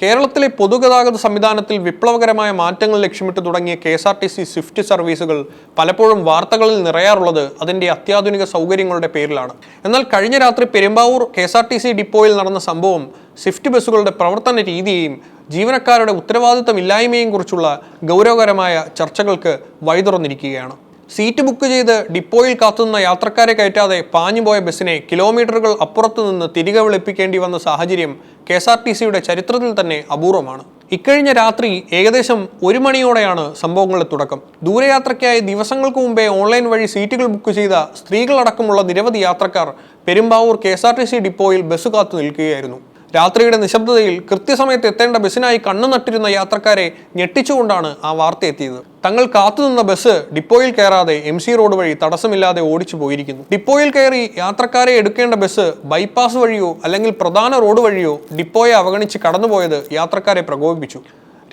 കേരളത്തിലെ പൊതുഗതാഗത സംവിധാനത്തിൽ വിപ്ലവകരമായ മാറ്റങ്ങൾ ലക്ഷ്യമിട്ട് തുടങ്ങിയ KSRTC സ്വിഫ്റ്റ് സർവീസുകൾ പലപ്പോഴും വാർത്തകളിൽ നിറയാറുള്ളത് അതിൻ്റെ അത്യാധുനിക സൗകര്യങ്ങളുടെ പേരിലാണ്. എന്നാൽ കഴിഞ്ഞ രാത്രി പെരുമ്പാവൂർ KSRTC ഡിപ്പോയിൽ നടന്ന സംഭവം സ്വിഫ്റ്റ് ബസ്സുകളുടെ പ്രവർത്തന രീതിയെയും ജീവനക്കാരുടെ ഉത്തരവാദിത്തമില്ലായ്മയെയും കുറിച്ചുള്ള ഗൗരവകരമായ ചർച്ചകൾക്ക് വഴിതുറന്നിരിക്കുകയാണ്. സീറ്റ് ബുക്ക് ചെയ്ത് ഡിപ്പോയിൽ കാത്തുനിന്ന യാത്രക്കാരെ കയറ്റാതെ പാഞ്ഞുപോയ ബസ്സിനെ കിലോമീറ്ററുകൾ അപ്പുറത്തു നിന്ന് തിരികെ വിളിപ്പിക്കേണ്ടി വന്ന സാഹചര്യം KSRTCയുടെ ചരിത്രത്തിൽ തന്നെ അപൂർവമാണ്. ഇക്കഴിഞ്ഞ രാത്രി ഏകദേശം 1 മണിയോടെയാണ് സംഭവങ്ങളുടെ തുടക്കം. ദൂരയാത്രയ്ക്കായി ദിവസങ്ങൾക്ക് മുമ്പേ ഓൺലൈൻ വഴി സീറ്റുകൾ ബുക്ക് ചെയ്ത സ്ത്രീകളടക്കമുള്ള നിരവധി യാത്രക്കാർ പെരുമ്പാവൂർ KSRTC ഡിപ്പോയിൽ ബസ് കാത്തു നിൽക്കുകയായിരുന്നു. രാത്രിയുടെ നിശബ്ദതയിൽ കൃത്യസമയത്ത് എത്തേണ്ട ബസ്സിനായി കണ്ണു നട്ടിരുന്ന യാത്രക്കാരെ ഞെട്ടിച്ചുകൊണ്ടാണ് ആ വാർത്ത എത്തിയത്. തങ്ങൾ കാത്തുനിന്ന ബസ് ഡിപ്പോയിൽ കയറാതെ MC റോഡ് വഴി തടസ്സമില്ലാതെ ഓടിച്ചു പോയിരിക്കുന്നു. ഡിപ്പോയിൽ കയറി യാത്രക്കാരെ എടുക്കേണ്ട ബസ് ബൈപ്പാസ് വഴിയോ അല്ലെങ്കിൽ പ്രധാന റോഡ് വഴിയോ ഡിപ്പോയെ അവഗണിച്ച് കടന്നുപോയത് യാത്രക്കാരെ പ്രകോപിപ്പിച്ചു.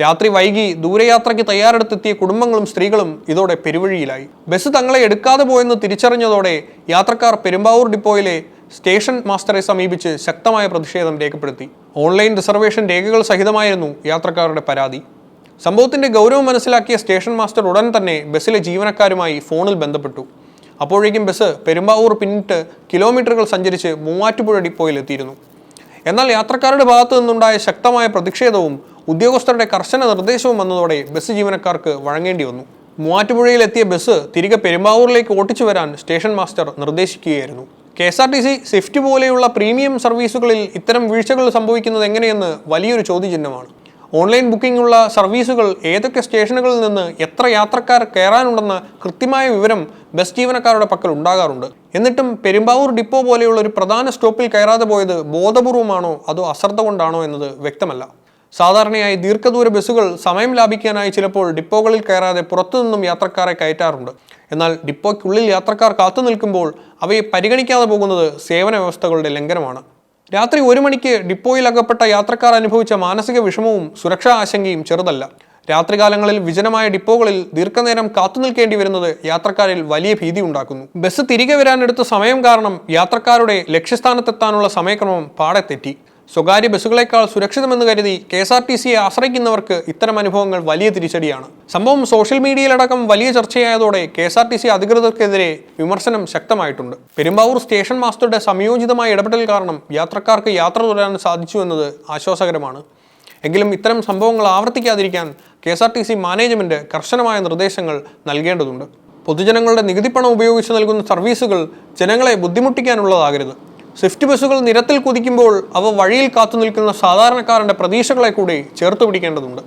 രാത്രി വൈകി ദൂരയാത്രയ്ക്ക് തയ്യാറെടുത്തെത്തിയ കുടുംബങ്ങളും സ്ത്രീകളും ഇതോടെ പെരുവഴിയിലായി. ബസ് തങ്ങളെ എടുക്കാതെ പോയെന്ന് തിരിച്ചറിഞ്ഞതോടെ യാത്രക്കാർ പെരുമ്പാവൂർ ഡിപ്പോയിലെ സ്റ്റേഷൻ മാസ്റ്ററെ സമീപിച്ച് ശക്തമായ പ്രതിഷേധം രേഖപ്പെടുത്തി. ഓൺലൈൻ റിസർവേഷൻ രേഖകൾ സഹിതമായിരുന്നു യാത്രക്കാരുടെ പരാതി. സംഭവത്തിന്റെ ഗൗരവം മനസ്സിലാക്കിയ സ്റ്റേഷൻ മാസ്റ്റർ ഉടൻ തന്നെ ബസ്സിലെ ജീവനക്കാരുമായി ഫോണിൽ ബന്ധപ്പെട്ടു. അപ്പോഴേക്കും ബസ് പെരുമ്പാവൂർ പിന്നിട്ട് കിലോമീറ്ററുകൾ സഞ്ചരിച്ച് മൂവാറ്റുപുഴ ഡിപ്പോയിൽ എത്തിയിരുന്നു. എന്നാൽ യാത്രക്കാരുടെ ഭാഗത്തു നിന്നുണ്ടായ ശക്തമായ പ്രതിഷേധവും ഉദ്യോഗസ്ഥരുടെ കർശന നിർദ്ദേശവും വന്നതോടെ ബസ് ജീവനക്കാർക്ക് വഴങ്ങേണ്ടി വന്നു. മൂവാറ്റുപുഴയിൽ എത്തിയ ബസ് തിരികെ പെരുമ്പാവൂരിലേക്ക് ഓട്ടിച്ചു വരാൻ സ്റ്റേഷൻ മാസ്റ്റർ നിർദ്ദേശിക്കുകയായിരുന്നു. KSRTC സ്വിഫ്റ്റ് പോലെയുള്ള പ്രീമിയം സർവീസുകളിൽ ഇത്തരം വീഴ്ചകൾ സംഭവിക്കുന്നത് എങ്ങനെയെന്ന് വലിയൊരു ചോദ്യചിഹ്നമാണ്. ഓൺലൈൻ ബുക്കിംഗ് ഉള്ള സർവീസുകൾ ഏതൊക്കെ സ്റ്റേഷനുകളിൽ നിന്ന് എത്ര യാത്രക്കാർ കയറാനുണ്ടെന്ന കൃത്യമായ വിവരം ബസ് ജീവനക്കാരുടെ പക്കൽ ഉണ്ടാകാറുണ്ട്. എന്നിട്ടും പെരുമ്പാവൂർ ഡിപ്പോ പോലെയുള്ള ഒരു പ്രധാന സ്റ്റോപ്പിൽ കയറാതെ പോയത് ബോധപൂർവമാണോ അതോ അശ്രദ്ധ കൊണ്ടാണോ എന്നത് വ്യക്തമല്ല. സാധാരണയായി ദീർഘദൂര ബസ്സുകൾ സമയം ലാഭിക്കാനായി ചിലപ്പോൾ ഡിപ്പോകളിൽ കയറാതെ പുറത്തുനിന്നും യാത്രക്കാരെ കയറ്റാറുണ്ട്. എന്നാൽ ഡിപ്പോയ്ക്കുള്ളിൽ യാത്രക്കാർ കാത്തു നിൽക്കുമ്പോൾ അവയെ പരിഗണിക്കാതെ പോകുന്നത് സേവന വ്യവസ്ഥകളുടെ ലംഘനമാണ്. രാത്രി 1 മണിക്ക് ഡിപ്പോയിൽ അകപ്പെട്ട യാത്രക്കാർ അനുഭവിച്ച മാനസിക വിഷമവും സുരക്ഷാ ആശങ്കയും ചെറുതല്ല. രാത്രികാലങ്ങളിൽ വിജനമായ ഡിപ്പോകളിൽ ദീർഘനേരം കാത്തു നിൽക്കേണ്ടി വരുന്നത് യാത്രക്കാരിൽ വലിയ ഭീതി ഉണ്ടാക്കുന്നു. ബസ് തിരികെ വരാനെടുത്ത സമയം കാരണം യാത്രക്കാരുടെ ലക്ഷ്യസ്ഥാനത്തെത്താനുള്ള സമയക്രമം പാടെ തെറ്റി. സ്വകാര്യ ബസ്സുകളെക്കാൾ സുരക്ഷിതമെന്ന് കരുതി KSRTCയെ ആശ്രയിക്കുന്നവർക്ക് ഇത്തരം അനുഭവങ്ങൾ വലിയ തിരിച്ചടിയാണ്. സംഭവം സോഷ്യൽ മീഡിയയിലടക്കം വലിയ ചർച്ചയായതോടെ KSRTC അധികൃതർക്കെതിരെ വിമർശനം ശക്തമായിട്ടുണ്ട്. പെരുമ്പാവൂർ സ്റ്റേഷൻ മാസ്റ്ററുടെ സംയോജിതമായ ഇടപെടൽ കാരണം യാത്രക്കാർക്ക് യാത്ര തുടരാൻ സാധിച്ചു എന്നത് ആശ്വാസകരമാണ്. എങ്കിലും ഇത്തരം സംഭവങ്ങൾ ആവർത്തിക്കാതിരിക്കാൻ KSRTC മാനേജ്മെന്റ് കർശനമായ നിർദ്ദേശങ്ങൾ നൽകേണ്ടതുണ്ട്. പൊതുജനങ്ങളുടെ നികുതിപ്പണം ഉപയോഗിച്ച് നൽകുന്ന സർവീസുകൾ ജനങ്ങളെ ബുദ്ധിമുട്ടിക്കാനുള്ളതാകരുത്. സ്വിഫ്റ്റ് ബസ്സുകൾ നിരത്തിൽ കുതിക്കുമ്പോൾ അവ വഴിയിൽ കാത്തു നിൽക്കുന്ന സാധാരണക്കാരന്റെ പ്രതീക്ഷകളെ കൂടി ചേർത്ത് പിടിക്കേണ്ടതുണ്ട്.